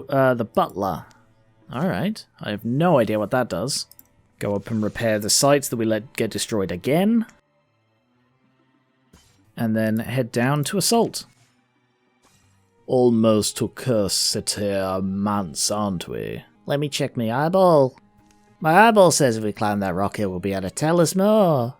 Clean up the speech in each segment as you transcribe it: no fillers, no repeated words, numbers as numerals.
the butler. Alright, I have no idea what that does. Go up and repair the sites that we let get destroyed again. And then head down to assault. Almost to curse sit here months, aren't we? Let me check my eyeball. My eyeball says if we climb that rock hill, we'll be able to tell us more.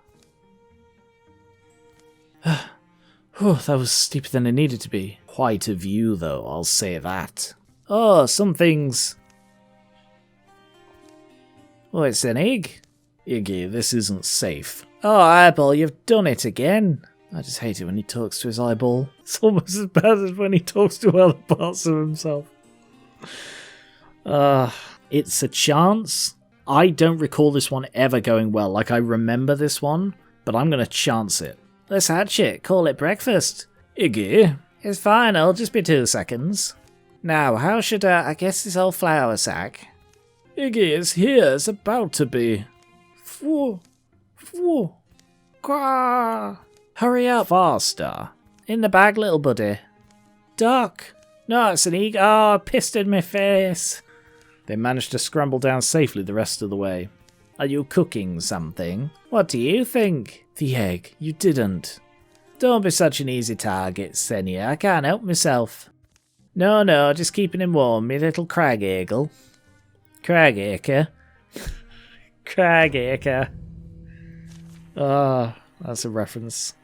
Oh, that was steeper than it needed to be. Quite a view, though, I'll say that. Oh, some things. Oh, it's an egg. Iggy, this isn't safe. Oh, eyeball, you've done it again. I just hate it when he talks to his eyeball. It's almost as bad as when he talks to other parts of himself. It's a chance. I don't recall this one ever going well. Like, I remember this one, but I'm going to chance it. Let's hatch it. Call it breakfast. Iggy. It's fine. It'll just be 2 seconds. Now, how should I guess this old flour sack? Iggy is here. It's about to be. Phew. Phew. Quah. Hurry up. Faster. In the bag, little buddy. Duck. No, it's an egg. Oh, I pissed in my face. They managed to scramble down safely the rest of the way. Are you cooking something? What do you think? The egg. You didn't. Don't be such an easy target, Senia. I can't help myself. No, just keeping him warm, me little crag-eagle. Crag-acre. Crag-acre. Ah, that's a reference.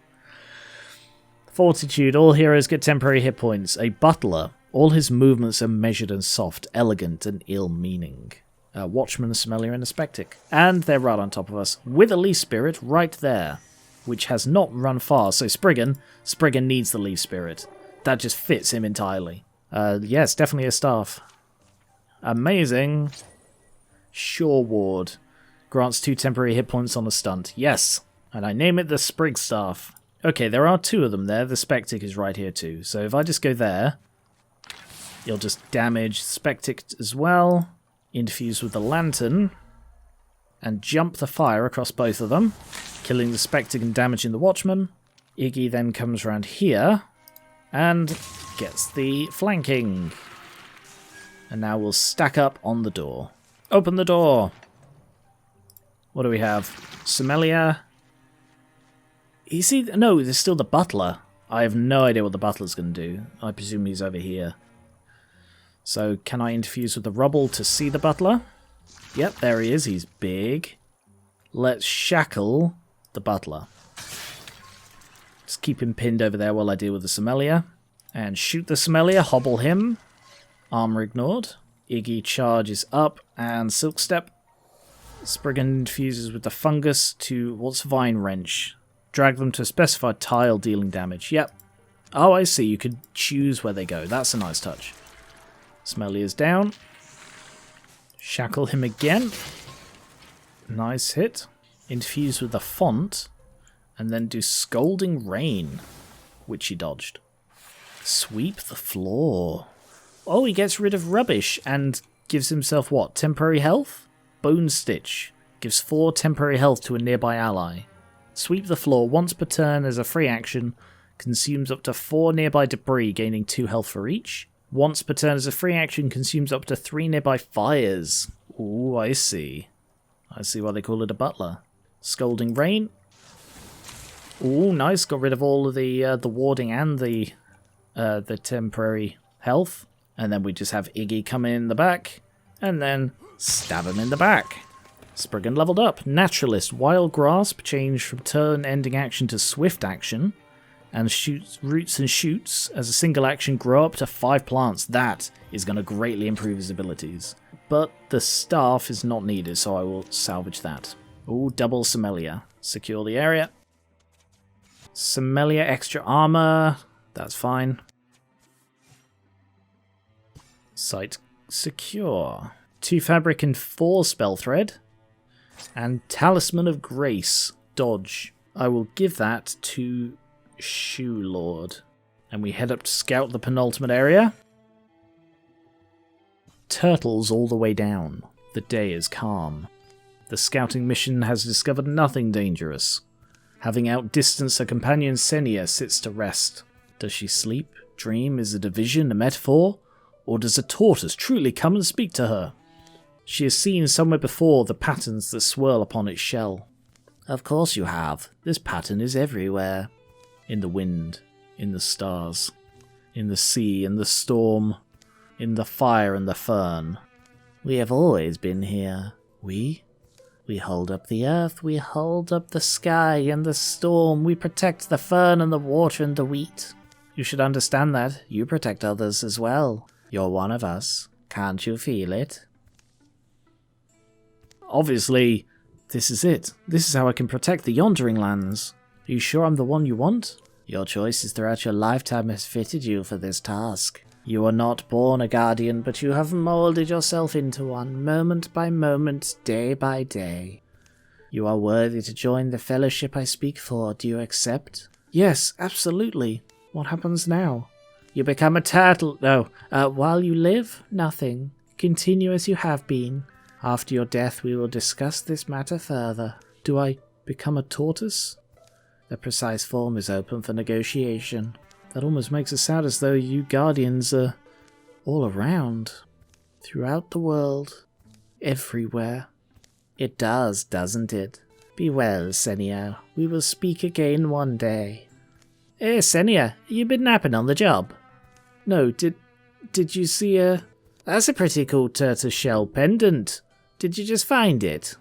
Fortitude. All heroes get temporary hit points. A butler. All his movements are measured and soft, elegant and ill-meaning. Watchman, a Sommelier, and a Spectic. And they're right on top of us, with a Leaf Spirit right there, which has not run far. So Spriggan needs the Leaf Spirit. That just fits him entirely. Yes, definitely a staff. Amazing. Shoelord. Grants 2 temporary hit points on a stunt. Yes. And I name it the Sprig Staff. Okay, there are 2 of them there. The Spectic is right here too. So if I just go there, you'll just damage Spectic as well. Interfuse with the Lantern. And jump the fire across both of them. Killing the Spectic and damaging the Watchman. Iggy then comes around here. And gets the flanking. And now we'll stack up on the door. Open the door. What do we have? Sommelier. Is he? No, there's still the butler. I have no idea what the butler's going to do. I presume he's over here. So can I interfuse with the rubble to see the butler? Yep, there he is. He's big. Let's shackle the butler. Just keep him pinned over there while I deal with the Sommelier. And shoot the Sommelier, hobble him. Armor ignored. Iggy charges up and Silk Step. Spriggan infuses with the fungus to what's Vine Wrench. Drag them to a specified tile dealing damage. Yep. Oh, I see. You could choose where they go. That's a nice touch. Smellier's down. Shackle him again. Nice hit. Infuse with the font. And then do Scalding Rain, which he dodged. Sweep the floor. Oh, he gets rid of rubbish and gives himself what? Temporary health? Bone Stitch. Gives 4 temporary health to a nearby ally. Sweep the floor once per turn as a free action. Consumes up to 4 nearby debris, gaining 2 health for each. Once per turn as a free action, consumes up to 3 nearby fires. Ooh, I see. I see why they call it a butler. Scalding Rain. Ooh, nice. Got rid of all of the warding and the temporary health. And then we just have Iggy come in the back. And then stab him in the back. Spriggan leveled up. Naturalist. Wild Grasp. Change from turn-ending action to swift action. And shoots roots and shoots. As a single action, grow up to 5 plants. That is going to greatly improve his abilities. But the staff is not needed, so I will salvage that. Ooh, double Sommelier. Secure the area. Sommelier extra armor. That's fine. Site secure. 2 fabric and 4 spell thread. And Talisman of Grace. Dodge. I will give that to Shoelord. And we head up to scout the penultimate area. Turtles all the way down. The day is calm. The scouting mission has discovered nothing dangerous. Having outdistanced her companion, Senia sits to rest. Does she sleep? Dream? Is it a vision? A metaphor? Or does a tortoise truly come and speak to her? She has seen somewhere before the patterns that swirl upon its shell. Of course you have. This pattern is everywhere. In the wind, in the stars, in the sea, in the storm, in the fire and the fern. We have always been here. We hold up the earth, we hold up the sky and the storm, we protect the fern and the water and the wheat. You should understand that. You protect others as well. You're one of us. Can't you feel it? Obviously, this is it. This is how I can protect the Yondering Lands. Are you sure I'm the one you want? Your choices throughout your lifetime has fitted you for this task. You are not born a guardian, but you have moulded yourself into one, moment by moment, day by day. You are worthy to join the fellowship I speak for. Do you accept? Yes, absolutely. What happens now? You become a turtle. No, while you live, nothing. Continue as you have been. After your death, we will discuss this matter further. Do I become a tortoise? The precise form is open for negotiation. That almost makes it sound as though you guardians are all around. Throughout the world. Everywhere. It does, doesn't it? Be well, Senia. We will speak again one day. Hey, Senia, you been napping on the job? No, did you see a... That's a pretty cool tortoiseshell pendant. Did you just find it?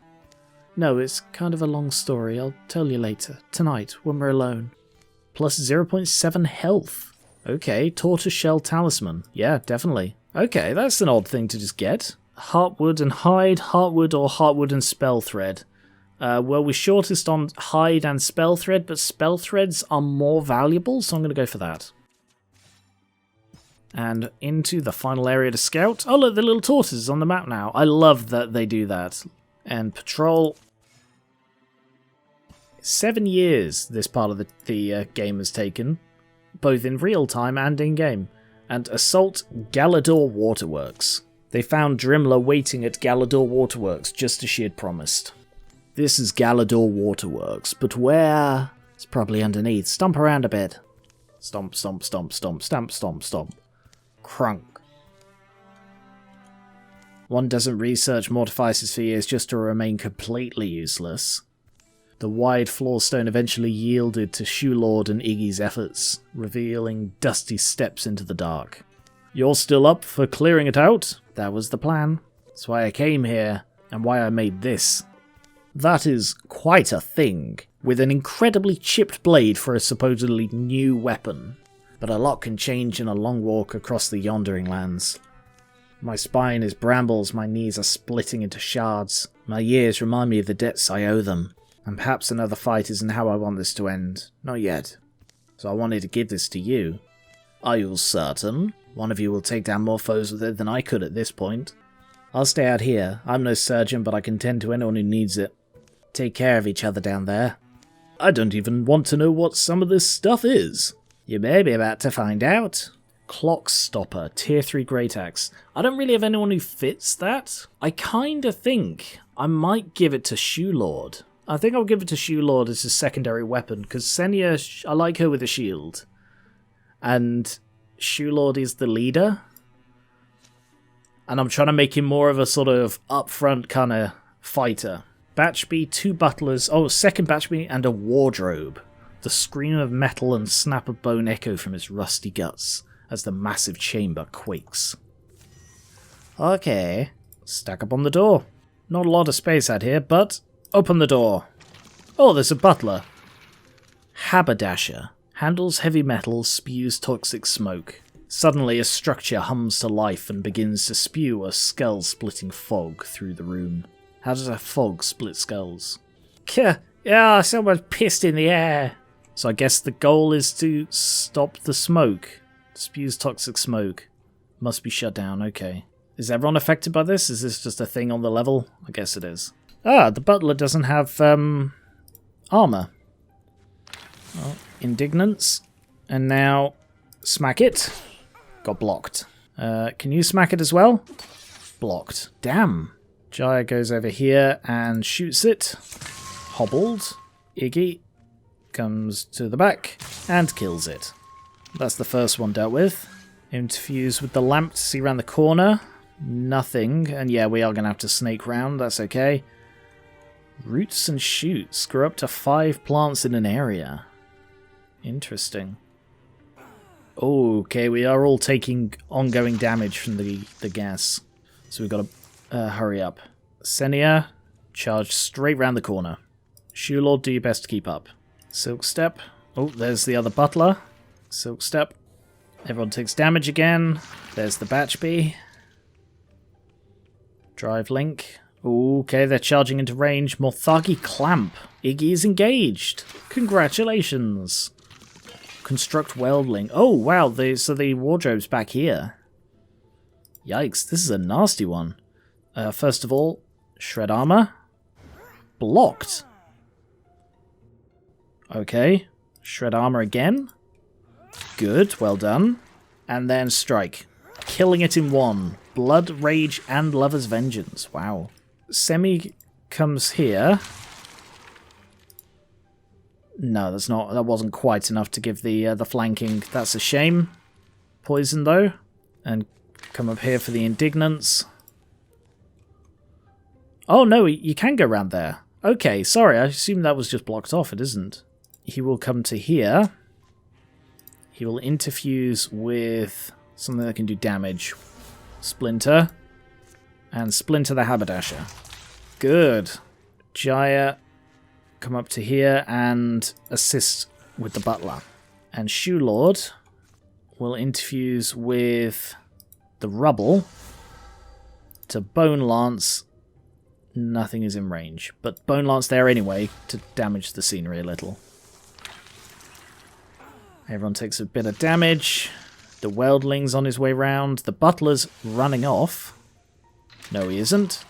No, it's kind of a long story. I'll tell you later. Tonight, when we're alone. Plus 0.7 health. Okay, tortoiseshell talisman. Yeah, definitely. Okay, that's an odd thing to just get. Heartwood and hide, heartwood or heartwood and spell thread. Well, we're shortest on hide and spell thread, but spell threads are more valuable, so I'm going to go for that. And into the final area to scout. Oh, look, the little tortoises on the map now. I love that they do that. And patrol. 7 years this part of the game has taken, both in real time and in game. And assault Galador Waterworks. They found Drimler waiting at Galador Waterworks just as she had promised. This is Galador Waterworks, but where? It's probably underneath. Stomp around a bit. Stomp, stomp, stomp, stomp, stamp, stomp, stomp. Crunk. One doesn't research Mortifices for years just to remain completely useless. The wide floor stone eventually yielded to Shoelord and Iggy's efforts, revealing dusty steps into the dark. You're still up for clearing it out? That was the plan. That's why I came here, and why I made this. That is quite a thing, with an incredibly chipped blade for a supposedly new weapon. But a lot can change in a long walk across the Yondering Lands. My spine is brambles, my knees are splitting into shards. My years remind me of the debts I owe them. And perhaps another fight isn't how I want this to end. Not yet. So I wanted to give this to you. Are you certain? One of you will take down more foes with it than I could at this point. I'll stay out here. I'm no surgeon, but I can tend to anyone who needs it. Take care of each other down there. I don't even want to know what some of this stuff is. You may be about to find out. Clock Stopper, Tier 3 Great Axe. I don't really have anyone who fits that. I kinda think I might give it to Shoelord. I think I'll give it to Shoelord as a secondary weapon, because Senia, I like her with a shield. And Shoelord is the leader. And I'm trying to make him more of a sort of upfront kind of fighter. Batchby, 2 butlers, second Batchby, and a wardrobe. The scream of metal and snap of bone echo from its rusty guts as the massive chamber quakes. Okay, stack up on the door. Not a lot of space out here, but open the door. Oh, there's a butler. Haberdasher. Handles heavy metal, spews toxic smoke. Suddenly a structure hums to life and begins to spew a skull-splitting fog through the room. How does a fog split skulls? Yeah, someone's pissed in the air. So I guess the goal is to stop the smoke. Spews toxic smoke. Must be shut down, okay. Is everyone affected by this? Is this just a thing on the level? I guess it is. Ah, the butler doesn't have, armor. Well, indignance. And now, smack it. Got blocked. Can you smack it as well? Blocked. Damn. Jaya goes over here and shoots it. Hobbled. Iggy comes to the back and kills it. That's the first one dealt with. Interfuse with the lamp to see around the corner. Nothing. And yeah, we are going to have to snake round. That's okay. Roots and shoots. Grow up to 5 plants in an area. Interesting. Okay, we are all taking ongoing damage from the gas. So we've got to hurry up. Senia, charge straight round the corner. Shoelord, do your best to keep up. Silk Step. Oh, there's the other butler. Silk Step. Everyone takes damage again. There's the Batchbee. Drive Link. Okay, they're charging into range. Morthagi Clamp. Iggy is engaged. Congratulations. Construct Weldling. Oh, wow, so the wardrobe's back here. Yikes, this is a nasty one. First of all, Shred Armor. Blocked. Okay, Shred Armor again. Good, well done. And then Strike. Killing it in one. Blood, Rage, and Lover's Vengeance. Wow. Semi comes here. No, that wasn't quite enough to give the flanking. That's a shame. Poison, though. And come up here for the Indignants. Oh, no, you can go around there. Okay, sorry, I assumed that was just blocked off. It isn't. He will come to here. He will interfuse with something that can do damage. Splinter. And Splinter the Haberdasher. Good. Jaya, come up to here and assist with the butler. And Shoelord will interfuse with the rubble to Bone Lance. Nothing is in range, but Bone Lance there anyway to damage the scenery a little. Everyone takes a bit of damage. The Weldling's on his way round. The butler's running off. No, he isn't.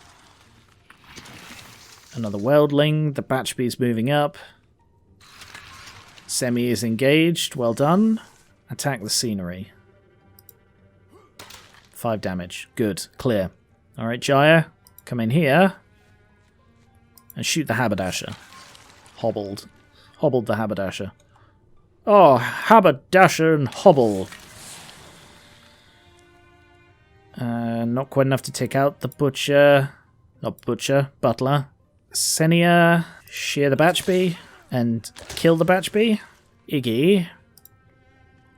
Another Weldling. The Batchbee's moving up. Semi is engaged. Well done. Attack the scenery. 5 damage. Good. Clear. Alright, Jaya. Come in here. And shoot the Haberdasher. Hobbled. Hobbled the Haberdasher. Oh, Haberdasher and Hobble. Not quite enough to take out the Butcher. Not Butcher, Butler. Senia, shear the Batchbee and kill the Batchbee. Iggy,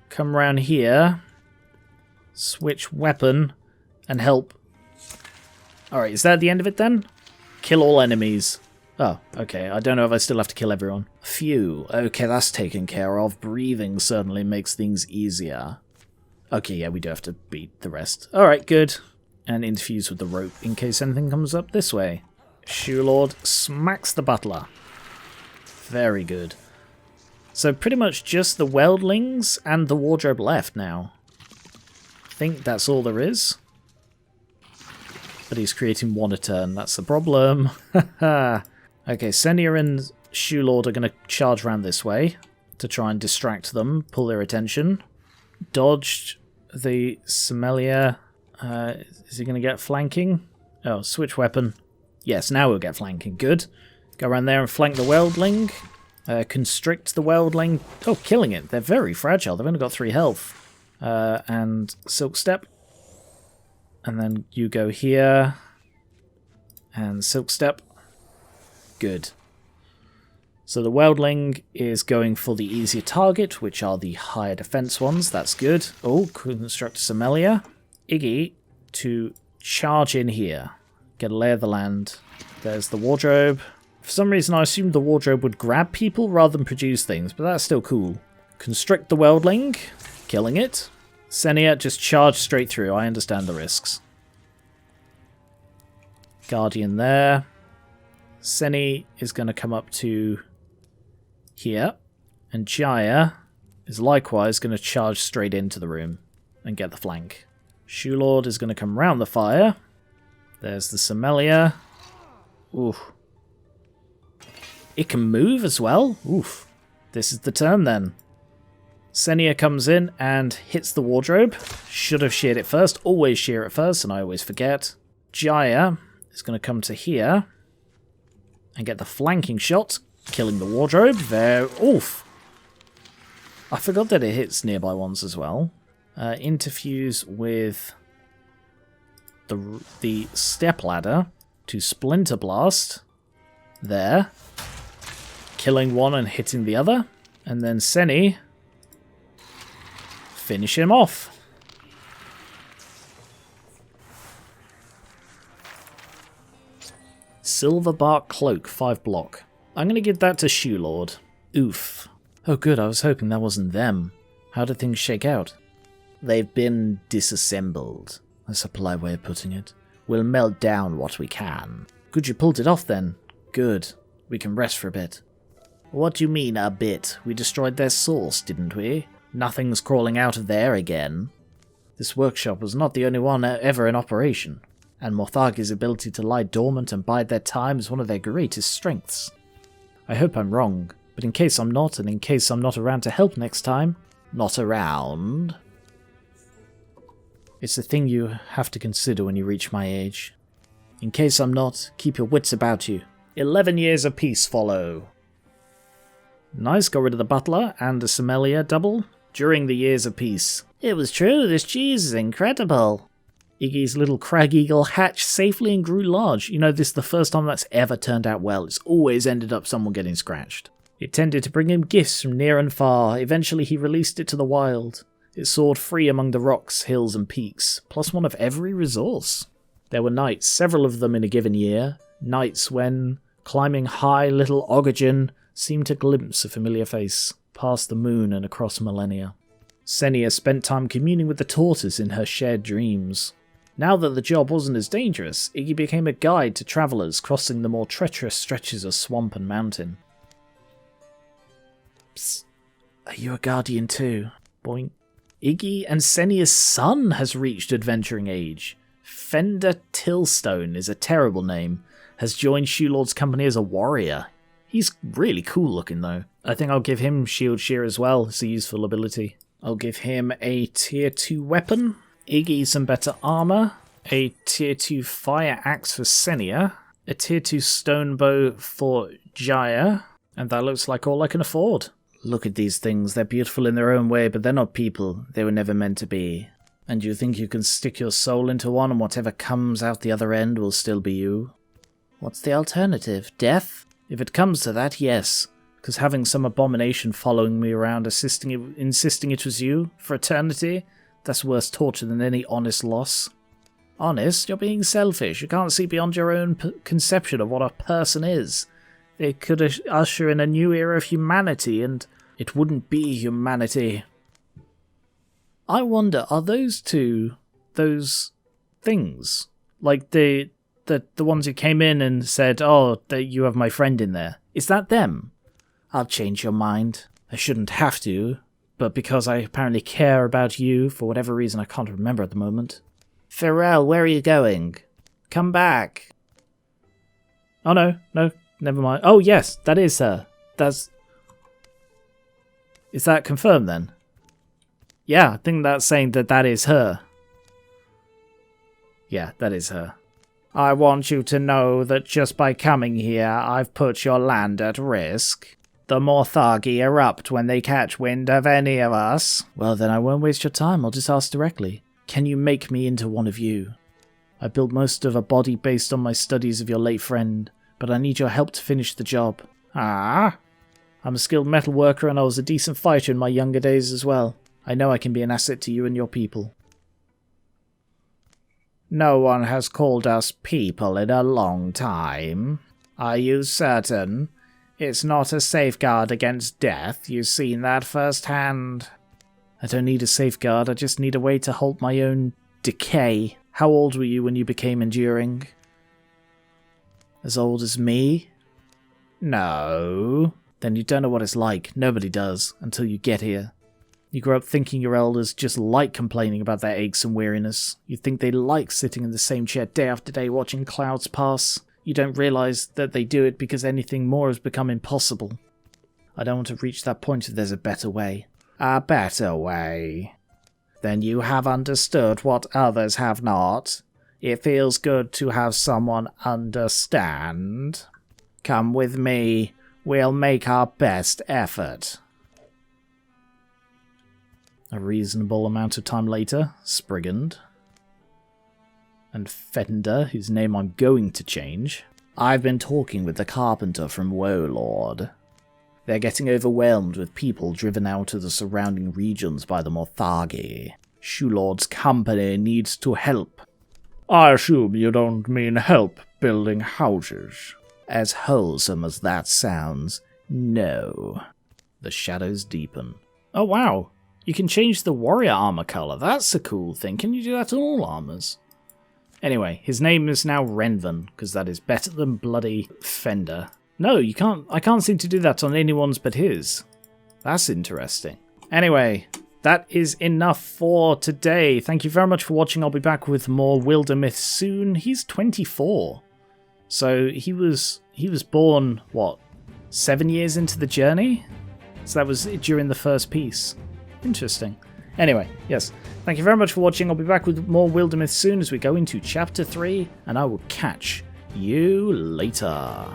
come round here. Switch weapon and help. Alright, is that the end of it then? Kill all enemies. Oh, okay. I don't know if I still have to kill everyone. Phew. Okay, that's taken care of. Breathing certainly makes things easier. Okay, yeah, we do have to beat the rest. Alright, good. And interfuse with the rope in case anything comes up this way. Shoelord smacks the butler. Very good. So pretty much just the Weldlings and the wardrobe left now. I think that's all there is. But he's creating 1 a turn, that's the problem. Okay, Senia and Shoelord are going to charge around this way to try and distract them, pull their attention. Dodged the Sommelier. Is he going to get flanking? Oh, switch weapon. Yes, now we'll get flanking. Good. Go around there and flank the Weldling. Constrict the Weldling. Oh, killing it. They're very fragile. They've only got 3 health. And Silk Step. And then you go here. And Silk Step. Good. So the Weldling is going for the easier target, which are the higher defense ones. That's good. Oh, Construct Sommelier. Iggy to charge in here. Get a lay of the land. There's the wardrobe. For some reason I assumed the wardrobe would grab people rather than produce things, but that's still cool. Constrict the Weldling. Killing it. Senia, just charge straight through. I understand the risks. Guardian there. Seni is going to come up to here. And Jaya is likewise going to charge straight into the room and get the flank. Shoelord is going to come round the fire. There's the Sommelier. Oof. It can move as well? Oof. This is the turn then. Senia comes in and hits the wardrobe. Should have sheared it first. Always shear it first, and I always forget. Jaya is going to come to here and get the flanking shot, killing the wardrobe. There. Oof. I forgot that it hits nearby ones as well. interfuse with the step ladder to Splinter Blast. There. Killing one and hitting the other. And then Seni. Finish him off. Silverbark Cloak, 5 block. I'm going to give that to Shoelord. Oof. Oh good, I was hoping that wasn't them. How did things shake out? They've been disassembled. That's a polite way of putting it. We'll melt down what we can. Good, you pulled it off then. Good. We can rest for a bit. What do you mean, a bit? We destroyed their source, didn't we? Nothing's crawling out of there again. This workshop was not the only one ever in operation, and Morthagi's ability to lie dormant and bide their time is one of their greatest strengths. I hope I'm wrong, but in case I'm not, and in case I'm not around to help next time... Not around? It's a thing you have to consider when you reach my age. In case I'm not, keep your wits about you. 11 years of peace follow. Nice, got rid of the butler and the sommelier double during the years of peace. It was true, this cheese is incredible. Iggy's little crag eagle hatched safely and grew large. You know, this is the first time that's ever turned out well. It's always ended up someone getting scratched. It tended to bring him gifts from near and far. Eventually he released it to the wild. It soared free among the rocks, hills and peaks, plus one of every resource. There were nights, several of them in a given year, nights when, climbing high, little Ogagen seemed to glimpse a familiar face, past the moon and across millennia. Senia spent time communing with the tortoise in her shared dreams. Now that the job wasn't as dangerous, Iggy became a guide to travellers crossing the more treacherous stretches of swamp and mountain. Psst. Are you a guardian too? Boink. Iggy and Senia's son has reached adventuring age. Fender Tillstone is a terrible name. Has joined Shoelord's company as a warrior. He's really cool looking though. I think I'll give him Shield Shear as well. It's a useful ability. I'll give him a tier 2 weapon. Iggy some better armor. A tier 2 fire axe for Senia. A tier 2 stone bow for Jaya. And that looks like all I can afford. Look at these things. They're beautiful in their own way, but they're not people. They were never meant to be. And you think you can stick your soul into one and whatever comes out the other end will still be you? What's the alternative? Death? If it comes to that, yes. Because having some abomination following me around, insisting it was you for eternity, that's worse torture than any honest loss. Honest? You're being selfish. You can't see beyond your own conception of what a person is. They could usher in a new era of humanity, and it wouldn't be humanity. I wonder, are those two those things? Like the ones who came in and said, oh, you have my friend in there. Is that them? I'll change your mind. I shouldn't have to, but because I apparently care about you for whatever reason I can't remember at the moment. Pharrell, where are you going? Come back. Oh no, never mind. Oh yes, that is her. Is that confirmed then? Yeah, I think that's saying that is her. Yeah, that is her. I want you to know that just by coming here, I've put your land at risk. The Morthagi erupt when they catch wind of any of us. Well, then I won't waste your time. I'll just ask directly. Can you make me into one of you? I built most of a body based on my studies of your late friend, but I need your help to finish the job. Ah? I'm a skilled metal worker and I was a decent fighter in my younger days as well. I know I can be an asset to you and your people. No one has called us people in a long time. Are you certain? It's not a safeguard against death. You've seen that firsthand. I don't need a safeguard. I just need a way to halt my own decay. How old were you when you became enduring? As old as me? No. Then you don't know what it's like. Nobody does, until you get here. You grow up thinking your elders just like complaining about their aches and weariness. You think they like sitting in the same chair day after day watching clouds pass. You don't realise that they do it because anything more has become impossible. I don't want to reach that point if there's a better way. A better way? Then you have understood what others have not. It feels good to have someone understand. Come with me. We'll make our best effort. A reasonable amount of time later, Sprigand and Fender, whose name I'm going to change. I've been talking with the carpenter from Shoelord. They're getting overwhelmed with people driven out of the surrounding regions by the Morthagi. Shoelord's company needs to help. I assume you don't mean help building houses. As wholesome as that sounds, no. The shadows deepen. Oh wow, you can change the warrior armor color. That's a cool thing. Can you do that on all armors? Anyway, his name is now Renvan, because that is better than bloody Fender. No, you can't. I can't seem to do that on anyone's but his. That's interesting. Anyway, that is enough for today. Thank you very much for watching. I'll be back with more Wildermyth soon. He's 24. So he was born, what, 7 years into the journey? So that was during the first piece. Interesting. Anyway, yes, thank you very much for watching. I'll be back with more Wildermyth soon as we go into Chapter 3, and I will catch you later.